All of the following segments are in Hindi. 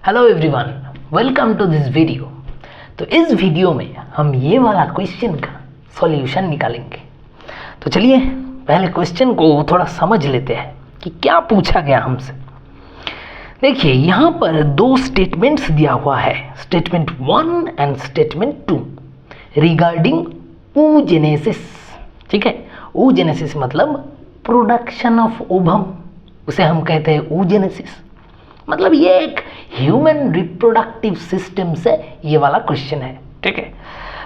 Hello everyone, welcome to this video. तो इस वीडियो में हम ये वाला क्वेश्चन का सॉल्यूशन निकालेंगे। तो चलिए पहले क्वेश्चन को थोड़ा समझ लेते हैं कि क्या पूछा गया हमसे। देखिए यहाँ पर दो स्टेटमेंट्स दिया हुआ है, statement 1 and statement 2 regarding oogenesis। ठीक है, oogenesis मतलब प्रोडक्शन ऑफ ओवम, उसे हम कहते हैं oogenesis। मतलब ये एक ह्यूमन रिप्रोडक्टिव सिस्टम से ये वाला क्वेश्चन है। ठीक है,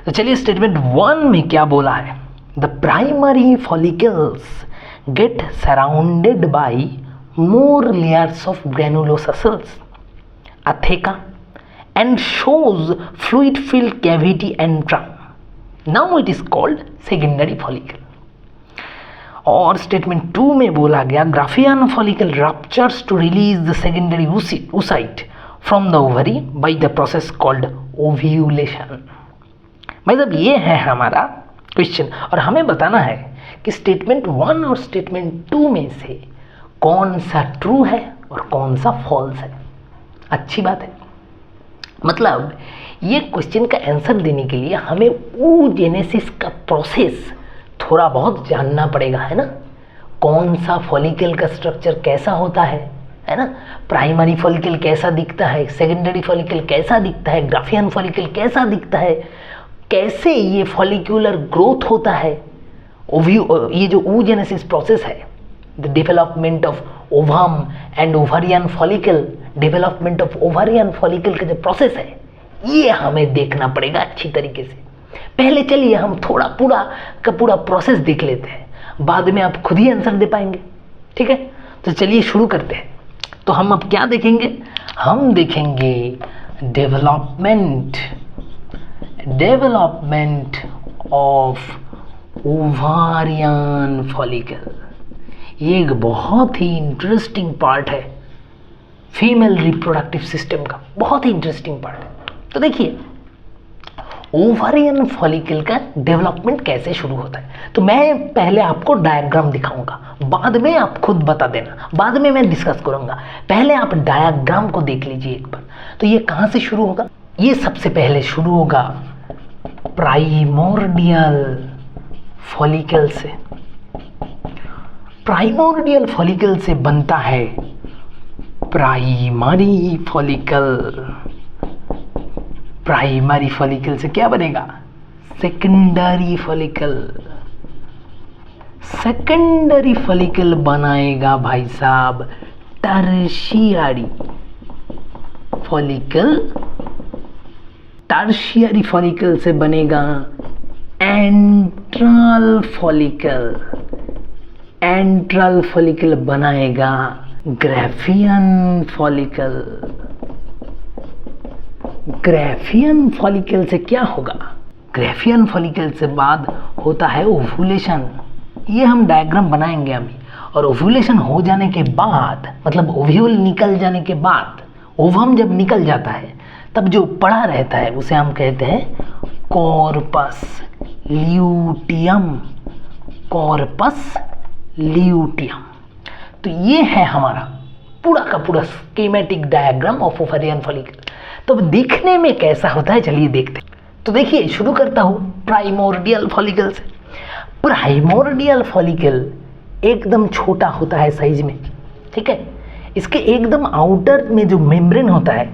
तो चलिए स्टेटमेंट 1 में क्या बोला है। The primary follicles get surrounded by more layers of granulosa cells a theca and shows fluid filled cavity antrum. Now it is called secondary follicle. और स्टेटमेंट 2 में बोला गया Graafian follicle ruptures to release the secondary oocyte from the ovary by the process called ovulation. मतलब ये है हमारा क्वेश्चन और हमें बताना है कि स्टेटमेंट 1 और स्टेटमेंट 2 में से कौन सा ट्रू है और कौन सा फॉल्स है। अच्छी बात है, मतलब ये क्वेश्चन का आंसर देने के लिए हमें oogenesis का प्रोसेस थोड़ा बहुत जानना पड़ेगा, है ना। कौन सा फॉलिकल का स्ट्रक्चर कैसा होता है ना। प्राइमरी फॉलिकल कैसा दिखता है, सेकेंडरी फॉलिकल कैसा दिखता है, ग्राफियन फॉलिकल कैसा दिखता है, कैसे ये फॉलिक्यूलर ग्रोथ होता है। ये जो oogenesis प्रोसेस है, the development of ovum and ovarian follicle, development of ovarian follicle का जो प्रोसेस है ये हमें देखना पड़ेगा अच्छी तरीके से। पहले चलिए हम थोड़ा पूरा का पूरा प्रोसेस देख लेते हैं, बाद में आप खुद ही आंसर दे पाएंगे। ठीक है, तो चलिए शुरू करते हैं। तो हम अब क्या देखेंगे, हम देखेंगे डेवलपमेंट ऑफ ओवारियन फॉलिकल। ये एक बहुत ही इंटरेस्टिंग पार्ट है फीमेल रिप्रोडक्टिव सिस्टम का, बहुत ही इंटरेस्टिंग पार्ट है। तो देखिए ओवारियन फॉलिकल का डेवलपमेंट कैसे शुरू होता है। तो मैं पहले आपको डायग्राम दिखाऊंगा, बाद में आप खुद बता देना, बाद में मैं डिस्कस करूंगा। पहले आप डायग्राम को देख लीजिए एक बार। तो ये कहाँ से शुरू होगा, ये सबसे पहले शुरू होगा प्राइमोर्डियल फॉलिकल से। प्राइमोर्डियल फॉलिकल से बनता है प्राइमरी फॉलिकल। प्राइमरी फॉलिकल से क्या बनेगा, सेकेंडरी फॉलिकल। सेकेंडरी फॉलिकल बनाएगा भाई साहब टर्शियरी फॉलिकल। टर्शियरी फॉलिकल से बनेगा एंट्रल फॉलिकल। एंट्रल फॉलिकल बनाएगा ग्राफियन फॉलिकल। ग्राफियन फॉलिकल से क्या होगा, ग्राफियन फॉलिकल से बाद होता है ओव्यूलेशन। ये हम डायग्राम बनाएंगे अभी। और ओव्यूलेशन हो जाने के बाद, मतलब ओव्यूल निकल जाने के बाद, ओवम जब निकल जाता है तब जो पड़ा रहता है उसे हम कहते हैं कॉर्पस ल्यूटियम। Corpus luteum. तो ये है हमारा पूरा का पूरा schematic diagram of ovarian follicle. तो देखने में कैसा होता है चलिए देखते हैं। तो देखिए शुरू करता हूँ प्राइमोर्डियल फॉलिकल से। प्राइमोर्डियल फॉलिकल एकदम छोटा होता है साइज में। ठीक है, इसके एकदम आउटर में जो मेम्ब्रेन होता है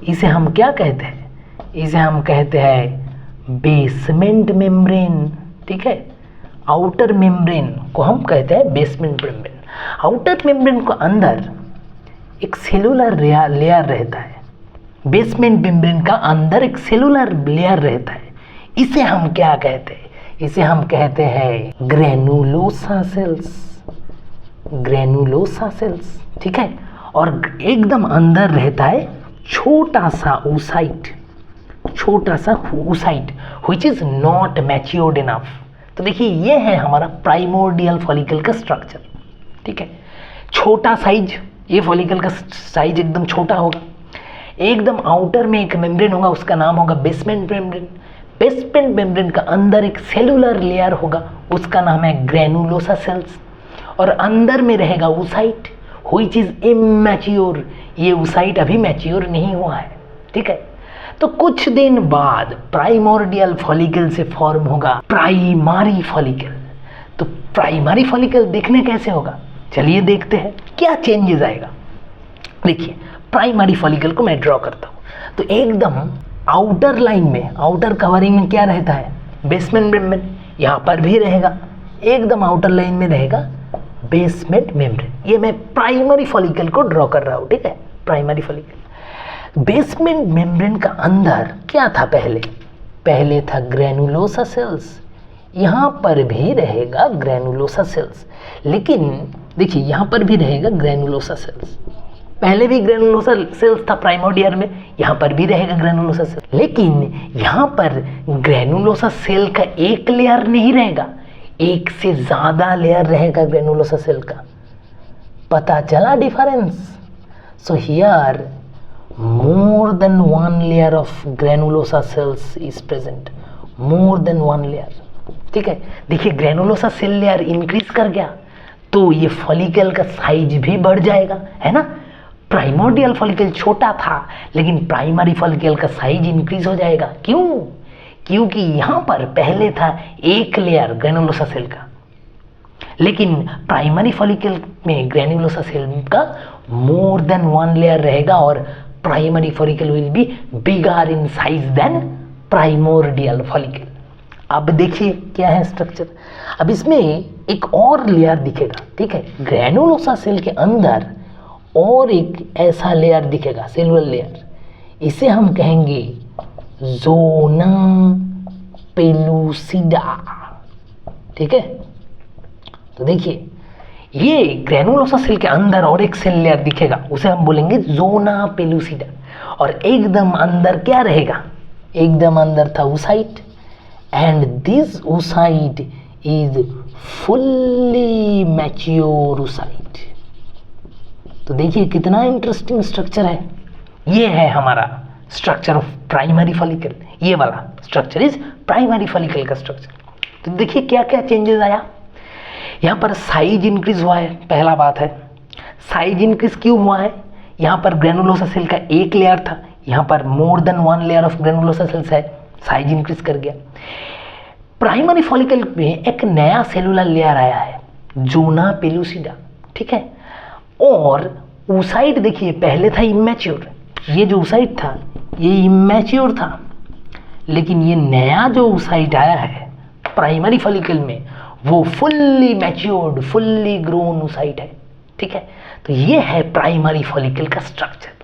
इसे हम क्या कहते हैं, इसे हम कहते हैं बेसमेंट मेम्ब्रेन। ठीक है, आउटर मेम्ब्रेन को हम कहते हैं बेसमेंट मेम्ब्रेन। आउटर मेम्ब्रेन को अंदर एक सेलुलर लेयर रहता है। बेसमेंट मेम्ब्रेन का अंदर एक सेलुलर लेयर रहता है। इसे हम क्या कहते हैं, इसे हम कहते हैं ग्रेनुलोसा सेल्स। Granulosa cells. ठीक है, और एकदम अंदर रहता है छोटा सा oocyte, छोटा सा oocyte which is not matured enough। तो देखिए ये है हमारा प्राइमोर्डियल फॉलिकल का स्ट्रक्चर। ठीक है, छोटा साइज, ये फॉलिकल का साइज एकदम छोटा होगा। एकदम आउटर में एक मेम्ब्रेन होगा, उसका नाम होगा बेसमेंट मेम्ब्रेन। बेसमेंट मेम्ब्रेन का अंदर एक सेलुलर लेयर होगा, उसका नाम है ग्रेनुलोसा सेल्स। और अंदर में रहेगा oocyte। व्हिच इज इमैच्योर, ये oocyte अभी मैच्योर नहीं हुआ है, ठीक है। तो कुछ दिन बाद प्राइमोर्डियल फॉलिकल से फॉर्म होगा प्राइमरी फॉलिकल। तो प्राइमरी फॉलिकल देखने कैसे होगा, चलिए देखते हैं क्या चेंजेस आएगा। देखिए प्राइमरी फॉलिकल को मैं ड्रॉ करता हूँ, तो एकदम आउटर लाइन में, आउटर कवरिंग में क्या रहता है, बेसमेंट मेम्ब्रेन, यहाँ पर भी रहेगा, एकदम आउटर लाइन में रहेगा बेसमेंट मेम्ब्रेन। ये मैं प्राइमरी फॉलिकल को ड्रॉ कर रहा हूँ, ठीक है, प्राइमरी फॉलिकल। बेसमेंट मेम्ब्रेन का अंदर क्या था, पहले था ग्रेनुलोसा सेल्स, यहाँ पर भी रहेगा ग्रेनुलोसा सेल्स, लेकिन देखिए यहाँ पर भी रहेगा ग्रेनुलोसा सेल्स, पहले भी ग्रेनुलोसा सेल्स था प्राइमोर्डियल में, यहाँ पर भी रहेगा ग्रेनुलोसा सेल, लेकिन यहाँ पर ग्रेनुलोसा सेल का एक लेयर नहीं रहेगा, एक से ज़्यादा लेयर रहेगा ग्रेनुलोसा सेल का। पता चला difference? So here more than one layer of granulosa cells is present, more than one layer, ठीक है। देखिए ग्रेनुलोसा सेल लेयर इंक्रीज कर गया तो ये फॉलिकल का साइज भी बढ़ जाएगा, है ना। प्राइमोर्डियल फॉलिकल छोटा था लेकिन प्राइमरी फॉलिकल का साइज इंक्रीज हो जाएगा। क्यों? क्योंकि यहाँ पर पहले था एक लेयर ग्रेनुलोसा सेल का, लेकिन प्राइमरी फॉलिकल में ग्रेनुलोसा सेल का मोर देन वन लेयर रहेगा और primary follicle will be bigger in size than primordial follicle. अब देखिए क्या है स्ट्रक्चर। अब इसमें एक और लेयर दिखेगा, ठीक है, ग्रेनुलोसा सेल के अंदर और एक ऐसा लेयर दिखेगा, सेलुलर लेयर, इसे हम कहेंगे ज़ोना पेलुसिडा, ठीक है। तो देखिए ये ग्रेनुलोसा सेल के अंदर और एक सेल लेयर दिखेगा, उसे हम बोलेंगे ज़ोना पेलुसिडा। और एकदम अंदर क्या रहेगा, एकदम अंदर था oocyte, and this oocyte is fully mature oocyte। तो देखिए कितना इंटरेस्टिंग स्ट्रक्चर है। ये है हमारा स्ट्रक्चर ऑफ प्राइमरी फॉलिकल, ये वाला स्ट्रक्चर इज प्राइमरी फॉलिकल का स्ट्रक्चर। तो देखिए क्या क्या चेंजेस आया। यहाँ पर साइज इंक्रीज हुआ है, पहला बात है। साइज इंक्रीज क्यों हुआ है, यहाँ पर ग्रेनुलोसा सेल का एक लेयर था, यहाँ पर मोर than one layer of granulosa sales है, साइज इंक्रीज कर गया। प्राइमरी फॉलिकल में एक नया सेलुलर लेयर आया है, ज़ोना पेलुसिडा, ठीक है। और oocyte देखिए पहले था इमैच्योर, ये जो oocyte था ये इमैच्योर था, लेकिन ये नया जो oocyte आया है प्राइमरी फॉलिकल में वो fully matured, fully grown oocyte है, ठीक है। तो ये है प्राइमरी फॉलिकल का स्ट्रक्चर।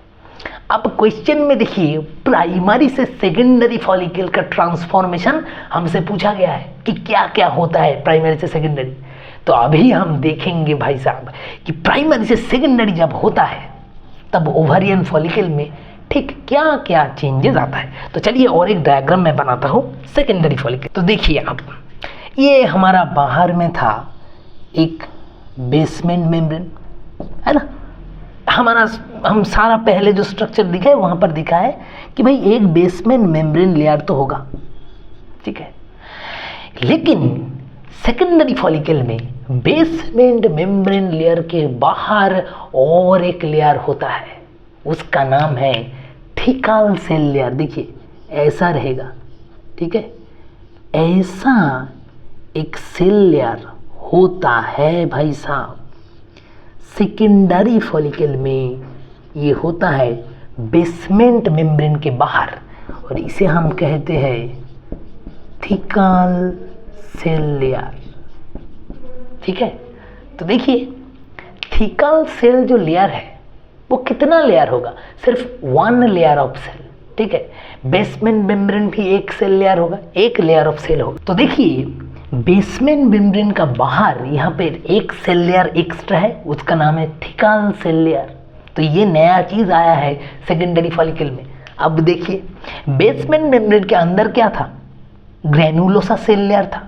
अब क्वेश्चन में देखिए प्राइमरी से सेकेंडरी फॉलिकल का ट्रांसफॉर्मेशन हमसे पूछा गया है कि क्या क्या होता है प्राइमरी से सेकेंडरी। तो अभी हम देखेंगे भाई साहब कि प्राइमरी से सेकेंडरी जब होता है तब ओवरियन फॉलिकल में ठीक क्या क्या चेंजेस आता है। तो चलिए और एक डायग्राम मैं बनाता हूँ सेकेंडरी फॉलिकल। तो देखिए आप, ये हमारा बाहर में था एक बेसमेंट मेम्ब्रेन, है ना। हम सारा पहले जो स्ट्रक्चर दिखा है वहाँ पर दिखा है कि भाई एक बेसमेंट मेम्ब्रेन लेयर तो होगा, ठीक है। लेकिन सेकेंडरी फॉलिकल में बेसमेंट मेम्ब्रेन लेयर के बाहर और एक लेयर होता है, उसका नाम है थिकल सेल लेयर। देखिए ऐसा रहेगा, ठीक है, ऐसा एक सेल लेयर होता है भाई साहब सेकेंडरी फॉलिकल में। ये होता है बेसमेंट मेम्ब्रेन के बाहर और इसे हम कहते हैं थिकल सेल लेयर, ठीक है। तो देखिए थिकल सेल जो लेयर है वो कितना लेयर होगा, सिर्फ वन लेयर ऑफ सेल, ठीक है। बेसमेंट मेम्ब्रेन भी एक सेल लेयर होगा, एक लेयर ऑफ सेल होगा। तो देखिए बेसमेंट मेम्ब्रेन का बाहर यहाँ पे एक सेल लेयर एक्स्ट्रा है, उसका नाम है थिकल सेल लेयर। तो ये नया चीज़ आया है सेकेंडरी फॉलिकल में। अब देखिए बेसमेंट मेम्ब्रेन के अंदर क्या था, ग्रेनुलोसा सेल लेयर था।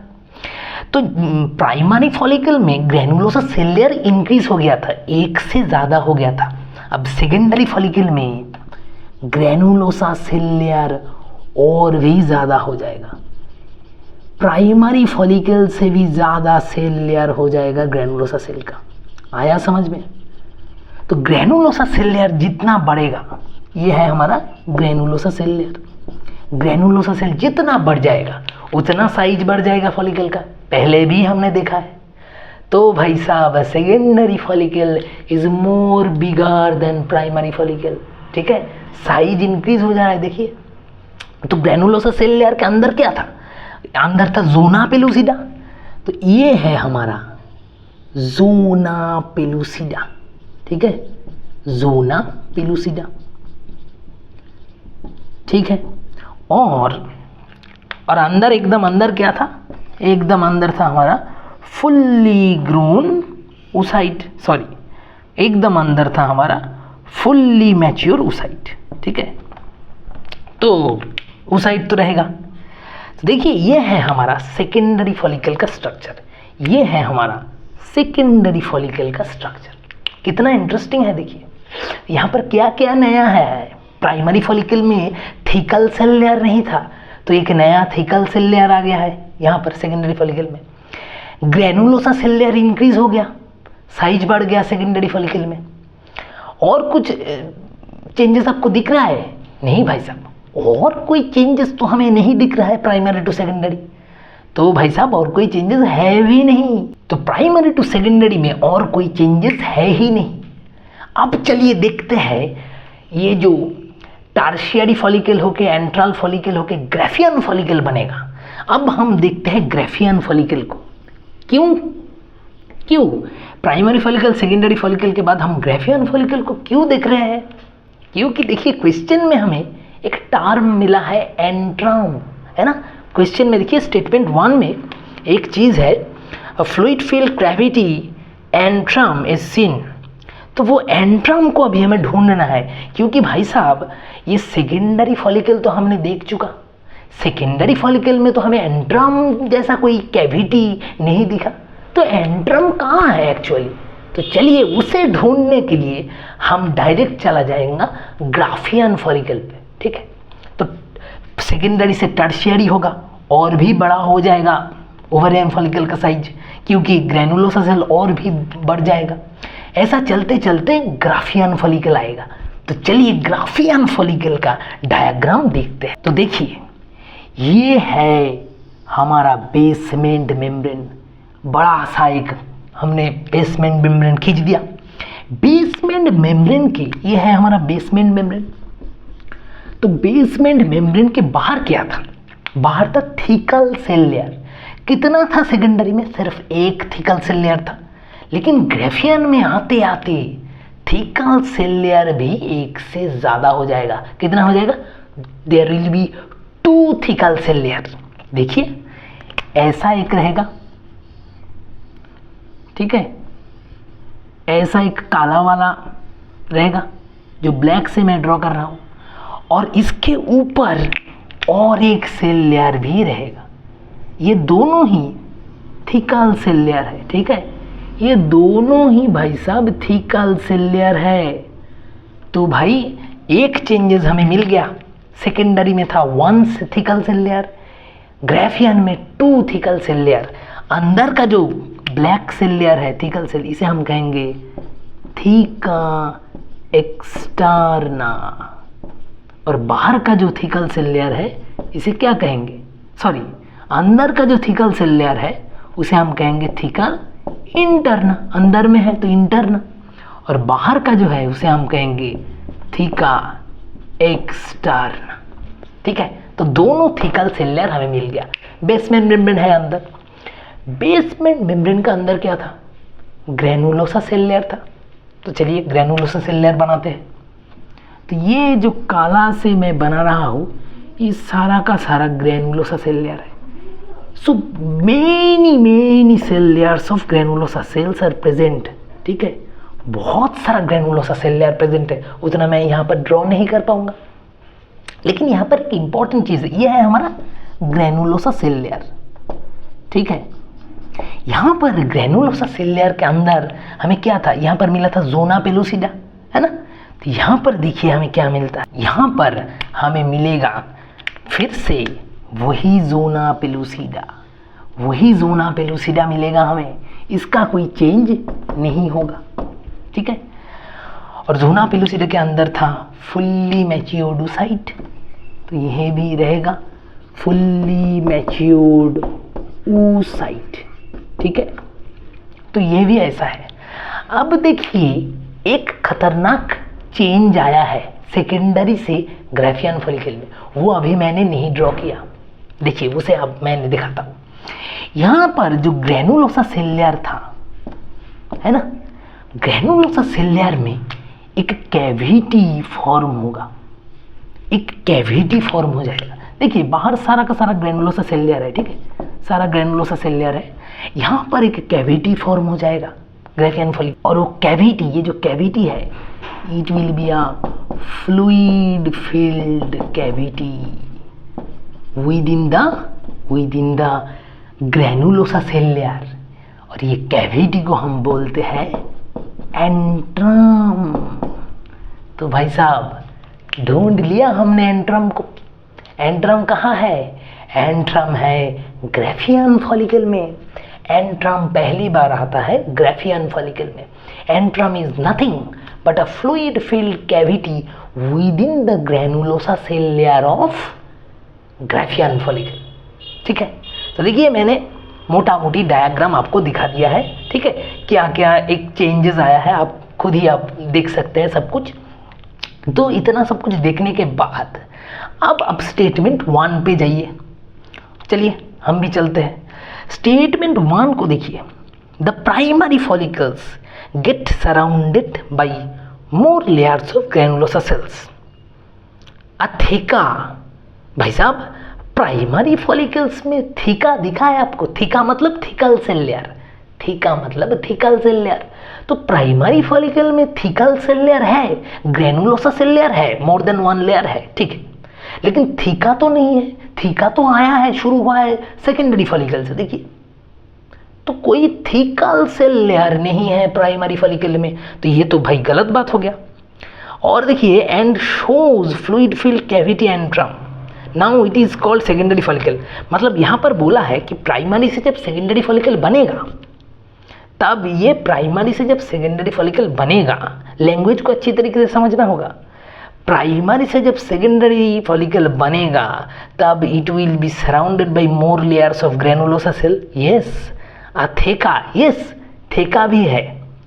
तो प्राइमरी फॉलिकल में ग्रेनुलोसा सेल लेयर इंक्रीज हो गया था, एक से ज़्यादा हो गया था। अब सेकेंडरी फॉलिकल में ग्रेनुलोसा सेल लेयर और भी ज़्यादा हो जाएगा, प्राइमरी फॉलिकल से भी ज़्यादा सेल लेयर हो जाएगा ग्रेनुलोसा सेल का। आया समझ में? तो ग्रेनुलोसा सेल लेयर जितना बढ़ेगा, ये है हमारा granulosa cell layer, granulosa cell जितना बढ़ जाएगा उतना साइज बढ़ जाएगा फॉलिकल का, पहले भी हमने देखा है। तो भाई साहब secondary follicle is more bigger than primary follicle, ठीक है, साइज इंक्रीज हो जा रहा है। देखिए तो ग्रेनुलोसा सेल लेयर के अंदर क्या था, अंदर था ज़ोना पेलुसिडा, तो ये है हमारा ज़ोना पेलुसिडा, ठीक है, ज़ोना पेलुसिडा, ठीक है। और अंदर एकदम अंदर क्या था, एकदम अंदर था हमारा फुल्ली ग्रोन ओसाइट, सॉरी एकदम अंदर था हमारा फुल्ली मैच्योर ओसाइट, ठीक है। तो ओसाइट तो रहेगा। तो देखिए ये है हमारा सेकेंडरी फॉलिकल का स्ट्रक्चर, ये है हमारा सेकेंडरी फॉलिकल का स्ट्रक्चर। कितना इंटरेस्टिंग है, देखिए यहाँ पर क्या क्या नया है। प्राइमरी फॉलिकल में थिकल सेल लेयर नहीं था, तो एक नया थिकल सेल लेयर आ गया है यहाँ पर सेकेंडरी फॉलिकल में। ग्रेनुलोसा सेल लेयर इंक्रीज हो गया, साइज बढ़ गया सेकेंडरी फॉलिकल में। और कुछ चेंजेस आपको दिख रहा है? नहीं भाई साहब, और कोई चेंजेस तो हमें नहीं दिख रहा है प्राइमरी टू सेकेंडरी। तो भाई साहब और कोई चेंजेस है भी नहीं, तो प्राइमरी टू सेकेंडरी में और कोई चेंजेस है ही नहीं। अब चलिए देखते हैं ये जो टर्शियरी फॉलिकल होके एंट्रल फॉलिकल होके ग्राफियन फॉलिकल बनेगा। अब हम देखते हैं ग्राफियन फॉलिकल को। क्यों प्राइमरी फॉलिकल सेकेंडरी फॉलिकल के बाद हम ग्राफियन फॉलिकल को क्यों देख रहे हैं? क्योंकि देखिए क्वेश्चन में हमें एक टर्म मिला है एंट्रम, है ना। क्वेश्चन में देखिए स्टेटमेंट 1 में एक चीज़ है, fluid field gravity antrum is seen. तो वो एंट्रम को अभी हमें ढूंढना है, क्योंकि भाई साहब ये सेकेंडरी फॉलिकल तो हमने देख चुका, सेकेंडरी फॉलिकल में तो हमें एंट्रम जैसा कोई कैविटी नहीं दिखा, तो एंट्रम कहाँ है एक्चुअली। तो चलिए उसे ढूंढने के लिए हम डायरेक्ट चला जाएगा ग्राफियन फॉलिकल पे, ठीक है। तो सेकेंडरी से टर्शियरी होगा, और भी बड़ा हो जाएगा ओवरियन फॉलिकल का साइज, क्योंकि ग्रेनुलोसा सेल और भी बढ़ जाएगा। ऐसा चलते चलते ग्राफियन फॉलिकल आएगा। तो चलिए ग्राफियन फॉलिकल का डायग्राम देखते हैं। तो देखिए ये है हमारा बेसमेंट मेम्ब्रेन, बड़ा सा एक हमने बेसमेंट मेम्ब्रेन खींच दिया। बेसमेंट मेम्ब्रेन की ये है हमारा बेसमेंट मेम्ब्रेन। तो बेसमेंट मेम्ब्रेन के बाहर क्या था? बाहर था थिकल सेल लेयर। कितना था सेकेंडरी में? सिर्फ एक थिकल सेल लेयर था, लेकिन ग्राफियन में आते आते थिकल सेल लेयर भी एक से ज़्यादा हो जाएगा। कितना हो जाएगा? देयर विल बी 2 थिकल सेल लेयर। देखिए ऐसा एक रहेगा, ठीक है, ऐसा एक काला वाला रहेगा जो ब्लैक से मैं ड्रॉ कर रहा हूँ, और इसके ऊपर और एक सेल लेयर भी रहेगा। ये दोनों ही थिकल सेल लेयर है, ठीक है, ये दोनों ही भाई साहब थिकल सेल लेयर है। तो भाई एक चेंजेस हमें मिल गया, सेकेंडरी में था 1 थिकल सेल लेयर, ग्राफियन में 2 थिकल सेल लेयर। अंदर का जो ब्लैक सेल लेयर है थिकल सेल, इसे हम कहेंगे थीका एक्सटर्ना, और बाहर का जो थिकल सेल लेयर है इसे क्या कहेंगे? सॉरी, अंदर का जो थिकल सेल लेयर है उसे हम कहेंगे थिकल इंटरना। अंदर में है तो इंटरना, और बाहर का जो है उसे हम कहेंगे थीका एक्सटर्ना, ठीक है। तो दोनों थिकल सेल लेयर हमें मिल गया। बेसमेंट मेम्ब्रेन है अंदर। बेसमेंट मेम्ब्रेन का अंदर क्या था? ग्रेनुलोसा सेल लेयर था। तो चलिए ग्रेनुलोसा सेल लेयर बनाते हैं। तो ये जो काला से मैं बना रहा हूँ ये सारा का सारा ग्रेनुलोसा सेल लेयर है। So many cell layers of granulosa cells are present, ठीक है, बहुत सारा ग्रेनुलोसा सेल लेयर प्रेजेंट है। उतना मैं यहाँ पर ड्रॉ नहीं कर पाऊंगा, लेकिन यहाँ पर एक इंपॉर्टेंट चीज़ है, ये है हमारा ग्रेनुलोसा सेल लेयर, ठीक है। यहाँ पर ग्रेनुलोसा सेल लेयर के अंदर हमें क्या था? यहाँ पर मिला था ज़ोना पेलुसिडा, है ना। तो यहाँ पर देखिए हमें क्या मिलता है, यहाँ पर हमें मिलेगा फिर से वही ज़ोना पेलुसिडा, वही ज़ोना पेलुसिडा मिलेगा हमें। इसका कोई चेंज नहीं होगा, ठीक है। और ज़ोना पेलुसिडा के अंदर था फुल्ली मैच्योर्ड oocyte, तो यह भी रहेगा फुल्ली मैच्योर्ड oocyte, ठीक है। तो ये भी ऐसा है। अब देखिए एक खतरनाक चेंज आया है सेकेंडरी से ग्राफियन फॉलिकल में, वो अभी मैंने नहीं ड्रॉ किया, देखिए उसे अब मैंने दिखाता हूँ। यहाँ पर जो ग्रेनुलोसा सेल्युलर था, है ना, ग्रेनुलोसा सेल्युलर में एक कैविटी फॉर्म होगा, एक कैविटी फॉर्म हो जाएगा। देखिए बाहर सारा का सारा ग्रेनुलोसा सेल्युलर है, ठीक है, सारा ग्रेनुलोसा सेल्युलर है, यहाँ पर एक कैविटी फॉर्म हो जाएगा ग्राफियन फॉलिकल, और वो कैविटी, ये जो कैविटी है, it will be a fluid filled cavity within the granulosa cellular, और ये कैविटी को हम बोलते हैं एंट्रम। तो भाई साहब ढूंढ लिया हमने एंट्रम को। एंट्रम कहाँ है? एंट्रम है ग्राफियन फॉलिकल में। एंट्रम पहली बार आता है ग्राफियन फॉलिकल में। Antrum is nothing but a fluid filled cavity within the granulosa cell layer of Graafian follicle, ठीक है। तो देखिए मैंने मोटा मोटी डायग्राम आपको दिखा दिया है, ठीक है, क्या क्या एक चेंजेस आया है, आप खुद ही आप देख सकते हैं सब कुछ। तो इतना सब कुछ देखने के बाद अब स्टेटमेंट 1 पे जाइए, चलिए हम भी चलते हैं। स्टेटमेंट 1 को देखिए, the primary follicles get surrounded by more layers of granulosa sales. Theca, भाई साहब प्राइमरी फॉलिकल्स में थीका दिखा है आपको, थीका मतलब थिकल सेल लेयर, थीका मतलब थिकल सेल लेयर। तो प्राइमरी फॉलिकल में थिकल सेल लेयर है, ग्रेनुलोसा सेल लेयर है, मोर देन 1 लेयर है, ठीक है, लेकिन थीका तो नहीं है। थीका तो आया है, शुरू हुआ है सेकेंडरी फॉलिकल से, देखिए तो कोई थिकल सेल लेयर नहीं है प्राइमरी फॉलिकल में, तो ये तो भाई गलत बात हो गया। और देखिए and shows fluid filled cavity antrum, now it is called secondary follicle. मतलब यहाँ पर बोला है कि प्राइमरी से जब सेकेंडरी फॉलिकल बनेगा, तब ये प्राइमरी से जब सेकेंडरी फॉलिकल बनेगा, लैंग्वेज को अच्छी तरीके से समझना होगा। प्राइमरी से जब सेकेंडरी फॉलिकल बनेगा तब it will be surrounded by more layers of granulosa cell. Yes, theca, yes theca भी है,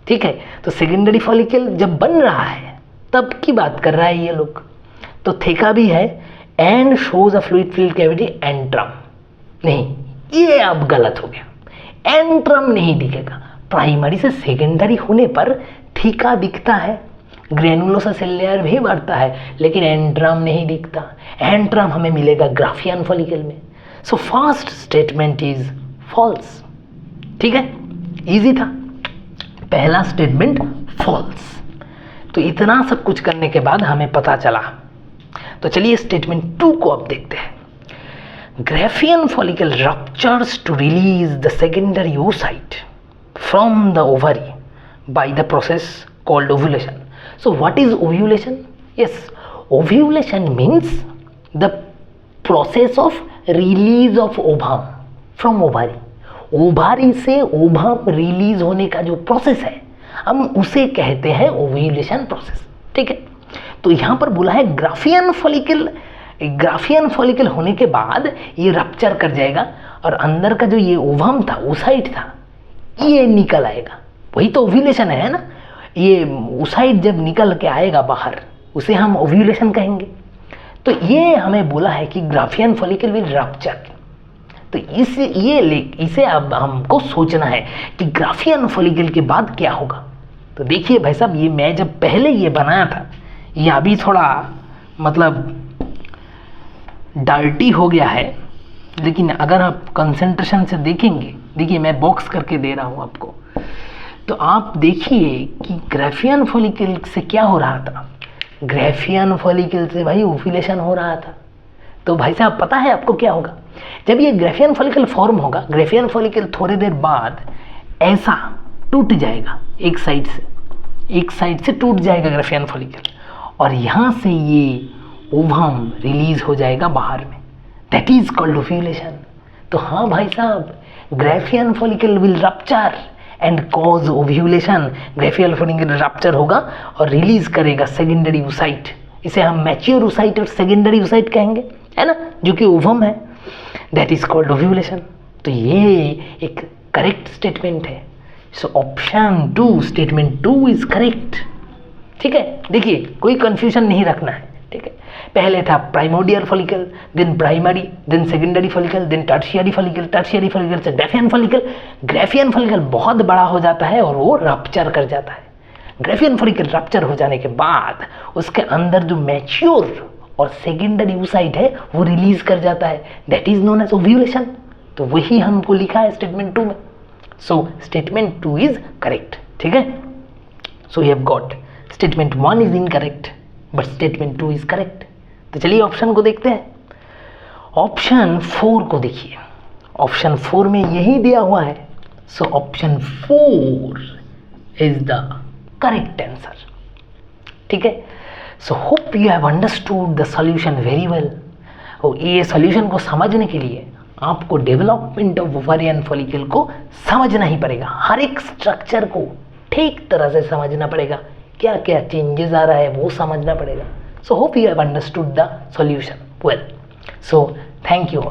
ठीक है। तो सेकेंडरी फॉलिकल जब बन रहा है तब की बात कर रहा है ये लोग, तो थेका भी है। And shows a fluid filled cavity antrum, नहीं ये अब गलत हो गया, एंट्रम नहीं दिखेगा। प्राइमरी से सेकेंडरी होने पर थीका दिखता है, ग्रेनुलोसा सेल लेयर भी बढ़ता है, लेकिन एंट्रम नहीं दिखता। एंट्रम हमें मिलेगा ग्राफियन फॉलिकल में। So first statement is false, ठीक है, इजी था, पहला स्टेटमेंट फॉल्स। तो इतना सब कुछ करने के बाद हमें पता चला, तो चलिए स्टेटमेंट 2 को अब देखते हैं। Graafian follicle ruptures to release the secondary oocyte from the ovary by the process called ovulation. So what is ovulation? Yes, ovulation means the process of release of ovum from ovary. Ovary से ओवम रिलीज होने का जो प्रोसेस है हम उसे कहते हैं ओव्यूलेशन प्रोसेस, ठीक है। तो यहाँ पर बोला है ग्राफियन फॉलिकल, ग्राफियन फॉलिकल होने के बाद ये रप्चर कर जाएगा और अंदर का जो ये ओवम था, oocyte था, ये निकल आएगा। वही तो ओव्यूलेशन है ना, ये oocyte जब निकल के आएगा बाहर उसे हम ओव्यूलेशन कहेंगे। तो ये हमें बोला है कि ग्राफियन फॉलिकल विल रप्चर। तो इसे अब हमको सोचना है कि ग्राफियन फॉलिकल के बाद क्या होगा। तो देखिए भाई साहब, ये मैं जब पहले ये बनाया था, ये अभी थोड़ा मतलब डर्टी हो गया है, लेकिन अगर आप कंसंट्रेशन से देखेंगे, देखिए मैं बॉक्स करके दे रहा हूँ आपको, तो आप देखिए कि ग्राफियन फॉलिकल से क्या हो रहा था। ग्राफियन फॉलिकल से भाई ओव्यूलेशन हो रहा था। तो भाई साहब पता है आपको क्या होगा, जब ये ग्राफियन फॉलिकल फॉर्म होगा, ग्राफियन फॉलिकल थोड़ी देर बाद ऐसा टूट जाएगा, एक साइड से टूट जाएगा ग्राफियन फॉलिकल, और यहाँ से ये ओवम रिलीज हो जाएगा बाहर में, दैट इज कॉल्ड ओव्यूलेशन। तो हाँ भाई साहब, Graafian follicle will rupture and cause ovulation, Graafian follicle rupture होगा और रिलीज करेगा सेकेंडरी oocyte, इसे हम मैच्योर oocyte और सेकेंडरी oocyte कहेंगे, है ना, जो कि ओवम है, दैट इज कॉल्ड ओव्यूलेशन। तो ये एक करेक्ट स्टेटमेंट है। So option 2 statement 2 is correct. ठीक है, देखिए कोई कंफ्यूजन नहीं रखना है। ठीक है, पहले था primordial follicle, then primary, then secondary follicle, then tertiary follicle, tertiary follicle से ग्रेफियन फॉलिकल। ग्रेफियन फॉलिकल बहुत बड़ा हो जाता है और वो रप्चर कर जाता है। ग्रेफियन फॉलिकल रप्चर हो जाने के बाद उसके अंदर जो मैच्योर और सेकेंडरी oocyte है वो रिलीज कर जाता है, that is known as ovulation. तो वही हमको लिखा है स्टेटमेंट 2 में। So statement 2 is correct. ठीक है, so we have got statement 1 is incorrect but statement 2 is correct. तो चलिए ऑप्शन को देखते हैं। ऑप्शन 4 को देखिए, ऑप्शन 4 में यही दिया हुआ है। So option 4 is the correct answer. ठीक है, so hope you have understood the solution very well. और ये सॉल्यूशन को समझने के लिए आपको डेवलपमेंट ऑफ ओवेरियन फॉलिकल को समझना ही पड़ेगा, हर एक स्ट्रक्चर को ठीक तरह से समझना पड़ेगा, क्या क्या चेंजेस आ रहा है वो समझना पड़ेगा। So hope you have understood the solution well. So thank you all.